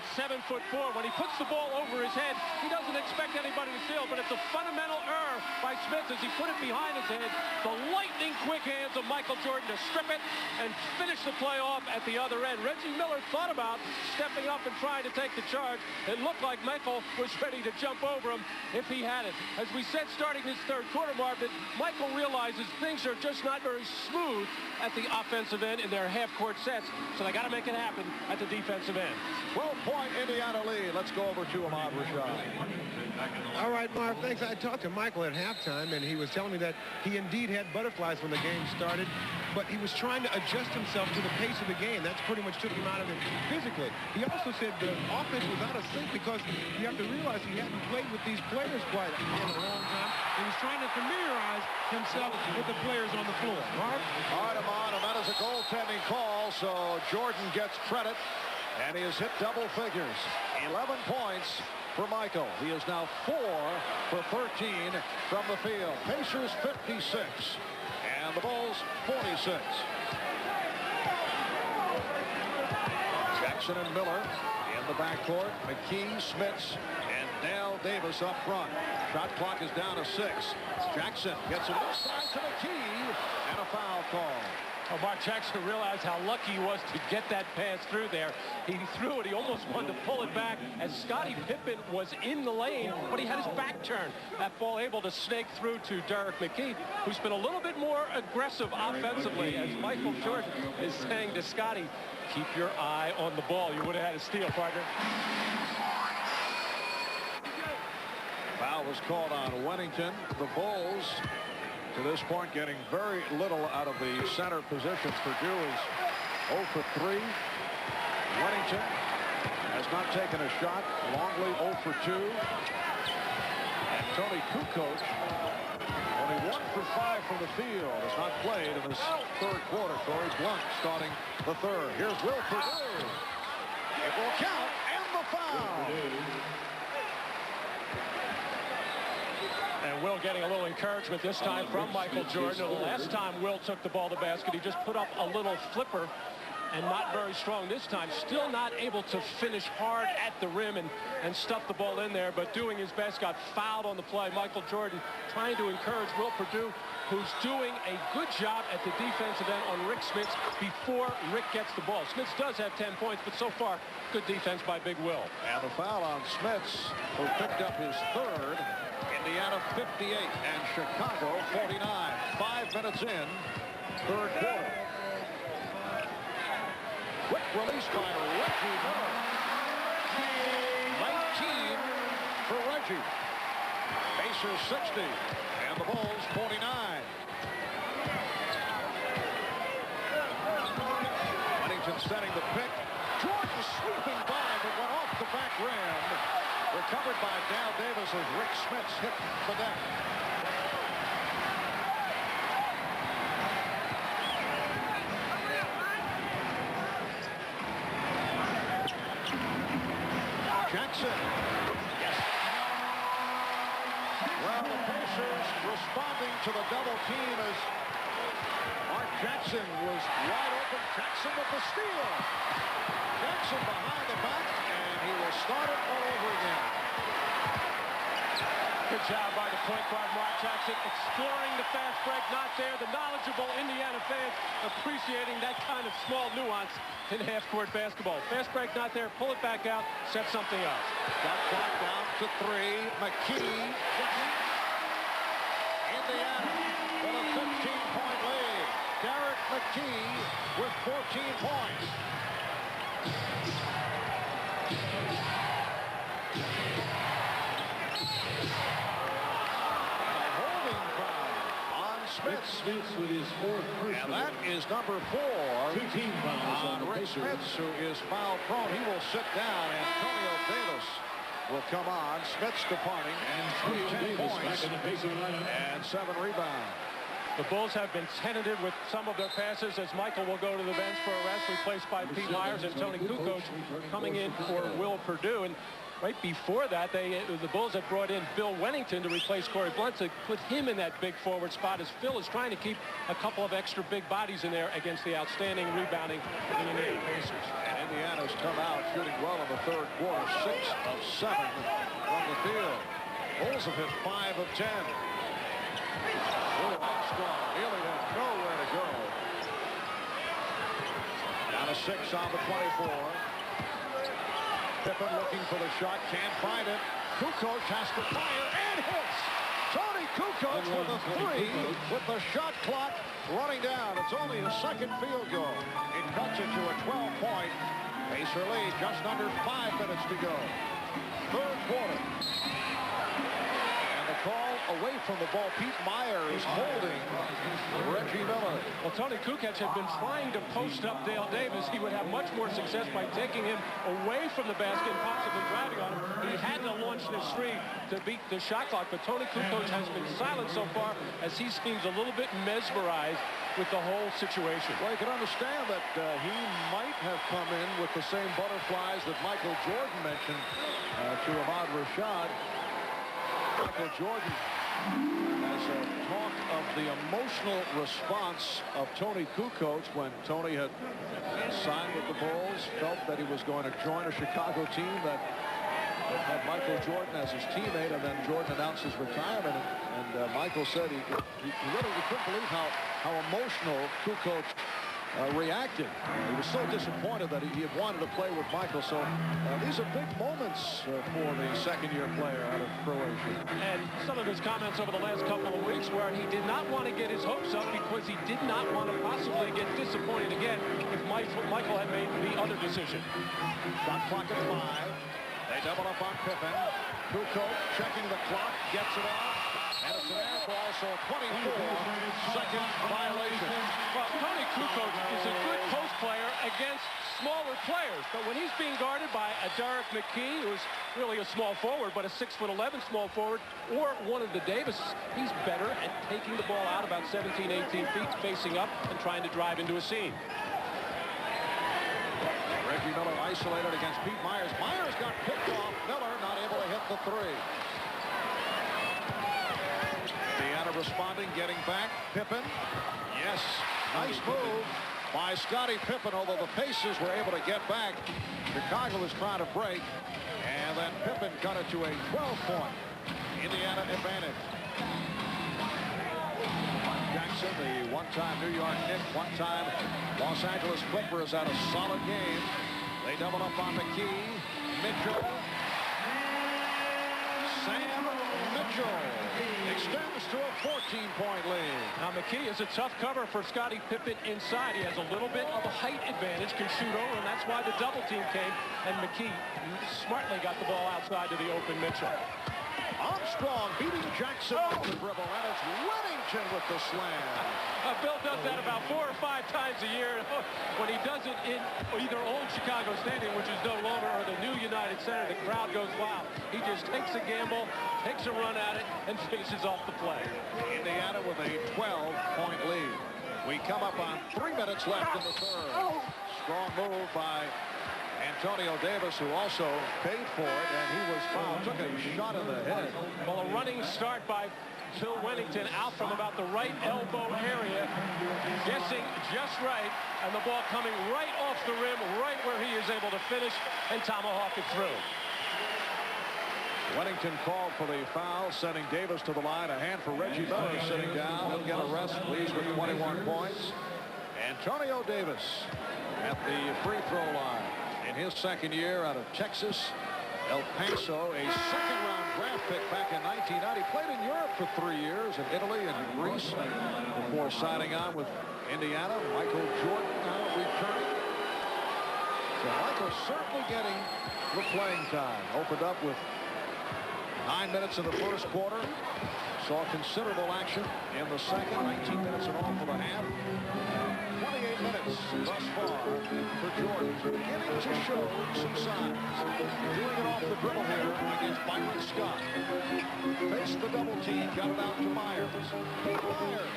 at 7'4". When he puts the ball over his head, he doesn't expect anybody to steal, but it's a fundamental error by Smith as he put it behind his head. The lightning-quick hands of Michael Jordan to strip it and finish the play off at the other end. Reggie Miller thought about stepping up and trying to take the charge. It looked like Michael was ready to jump over him if he had it. As we said starting this third quarter, Marvin, Michael realizes things are just not very smooth at the offensive end in their half-court sets, so they got to make it happen at the defensive end. 12-point Indiana lead. Let's go over to Ahmad Rashad. All right, Marv, thanks. I talked to Michael at halftime, and he was telling me that he indeed had butterflies when the game started, but he was trying to adjust himself to the pace of the game. That's pretty much took him out of it physically. He also said the offense was out of sync because you have to realize he hadn't played with these players quite in a long time. He was trying to familiarize himself with the players on the floor. Marv? All right, Ahmad, and that is a goaltending call, so Jordan gets credit, and he has hit double figures. 11 points for Michael. He is now 4 for 13 from the field. Pacers 56 and the Bulls 46. Jackson and Miller in the backcourt. McKee, Smits, and Dale Davis up front. Shot clock is down to 6. Jackson gets it inside to McKee and a foul call. Oh, Mark Jackson realized how lucky he was to get that pass through there. He threw it. He almost wanted to pull it back as Scottie Pippen was in the lane, but he had his back turned. That ball able to snake through to Derek McKee, who's been a little bit more aggressive offensively, as Michael Jordan is saying to Scottie, keep your eye on the ball. You would have had a steal, partner. Foul was called on Wennington. The Bulls, to this point, getting very little out of the center positions. Purdue is 0 for 3. Wennington has not taken a shot. Longley 0 for 2. And Tony Kukoc, only 1 for 5 from the field, has not played in this third quarter. Corey Blunt starting the third. Here's Will Purdue. It will count, and the foul. And Will getting a little encouragement this time from Michael Jordan. The last time Will took the ball to basket, he just put up a little flipper and not very strong this time. Still not able to finish hard at the rim and stuff the ball in there, but doing his best. Got fouled on the play. Michael Jordan trying to encourage Will Purdue, who's doing a good job at the defensive end on Rick Smits before Rick gets the ball. Smits does have 10 points, but so far, good defense by Big Will. And the foul on Smits, who picked up his third. Indiana 58 and Chicago 49. 5 minutes in, third quarter. Quick release by Reggie Miller. 19 for Reggie. Pacers 60 and the Bulls 49. Wennington setting the pick. Jordan sweeping by but went off the back rim. Recovered by Dale Davis as Rick Smits hit the deck. Jackson. Yes. Well, the Pacers responding to the double team as Mark Jackson was wide open. Jackson with the steal. Jackson behind the back, and he will start it all over again. Good job by the point guard, Mark Jackson, exploring the fast break, not there. The knowledgeable Indiana fans appreciating that kind of small nuance in half-court basketball. Fast break not there, pull it back out, set something up. Got clock down to 3. McKee. Indiana with a 15-point lead. Derek McKee with 14 points. Smits with his 4th personal. And that is number 4 on Rick Smits, who is foul prone. He will sit down. Antonio Davis will come on. Smits departing and 10 points and 7 rebounds. The Bulls have been tentative with some of their passes as Michael will go to the bench for a rest, replaced by Pete Myers, and Tony Kukoc coming in for Will Purdue. And right before that, the Bulls had brought in Bill Wennington to replace Corey Blunt to put him in that big forward spot, as Phil is trying to keep a couple of extra big bodies in there against the outstanding rebounding of the Indiana Pacers. And Indiana has come out shooting well in the third quarter. 6 of 7 from the field. Bulls have hit 5 of 10. Armstrong really has nowhere to go. Down to 6 on the 24. Pippen looking for the shot, can't find it. Kukoc has to fire and hits. Tony Kukoc with a 3 with the shot clock running down. It's only a second field goal. It cuts it to a 12-point Pacer lead. Just under 5 minutes to go. Third quarter. And the call away from the ball. Pete Myers holding Reggie Miller. Well, Tony Kukoc had been trying to post up Dale Davis. He would have much more success by taking him away from the basket and possibly driving on him. He had to launch this three to beat the shot clock, but Tony Kukoc has been silent so far as he seems a little bit mesmerized with the whole situation. Well, you can understand that he might have come in with the same butterflies that Michael Jordan mentioned to Ahmad Rashad. Michael Jordan has talk of the emotional response of Tony Kukoc when Tony had signed with the Bulls, felt that he was going to join a Chicago team that had Michael Jordan as his teammate, and then Jordan announced his retirement, and Michael said he couldn't believe how emotional Kukoc reacted. He was so disappointed that he had wanted to play with Michael. So these are big moments for the second-year player out of Croatia. And some of his comments over the last couple of weeks where he did not want to get his hopes up because he did not want to possibly get disappointed again if Michael had made the other decision. Shot clock at 5. They double up on Pippen. Kukoc checking the clock, gets it off. And it's an air ball, so a 24-second violation. Well, Tony Kukoc is a good post player against smaller players, but when he's being guarded by a Derek McKee, who's really a small forward, but a 6'11" small forward, or one of the Davises, he's better at taking the ball out about 17, 18 feet, facing up and trying to drive into a seam. Reggie Miller isolated against Pete Myers. Myers got picked off. Miller not able to hit the 3. Indiana responding, getting back. Pippen. Yes, nice move by Scottie Pippen, although the Pacers were able to get back. Chicago was trying to break, and then Pippen cut it to a 12-point Indiana advantage. Jackson, the one-time New York Knick, one-time Los Angeles Clippers, had a solid game. They double up on McKee. Mitchell. Sam Mitchell extends to a 14-point lead. Now McKee is a tough cover for Scottie Pippen inside. He has a little bit of a height advantage, can shoot over, and that's why the double team came. And McKee smartly got the ball outside to the open Mitchell. Armstrong beating Jackson with the dribble, and it's Whittington with the slam. Bill does that about 4 or 5 times a year. When he does it in either old Chicago Stadium, which is no longer, or the new United Center, the crowd goes wild. He just takes a gamble, takes a run at it, and finishes off the play. Indiana with a 12-point lead. We come up on 3 minutes left in the third. Strong move by Antonio Davis, who also paid for it, and he was fouled. Took a shot in the head. Well, a running start by Phil Whittington out from about the right elbow area, guessing just right, and the ball coming right off the rim, right where he is able to finish and tomahawk it through. Whittington called for the foul, sending Davis to the line. A hand for Reggie Miller sitting down. He'll get a rest, leads with 21 points. Antonio Davis at the free throw line. In his second year out of Texas, El Paso, a second-round draft pick back in 1990. Played in Europe for 3 years, in Italy and Greece, before signing on with Indiana. Michael Jordan now returning. So Michael's certainly getting the playing time. Opened up with 9 minutes in the first quarter. Saw considerable action in the second. 19 minutes in all for the half. 28 minutes thus far for Jordan. Beginning to show some signs. Doing it off the dribble here against Byron Scott. Faced the double team. Got it out to Myers. Pete Myers.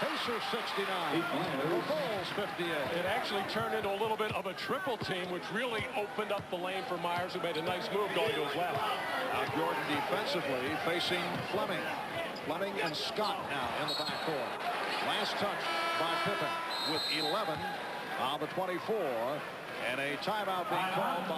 Pacers 69. The Bulls 58. It actually turned into a little bit of a triple team, which really opened up the lane for Myers, who made a nice move going to his left. Now Jordan defensively facing Fleming. Fleming and Scott now in the backcourt. Last touch by Pippen with 11 on the 24. And a timeout being called by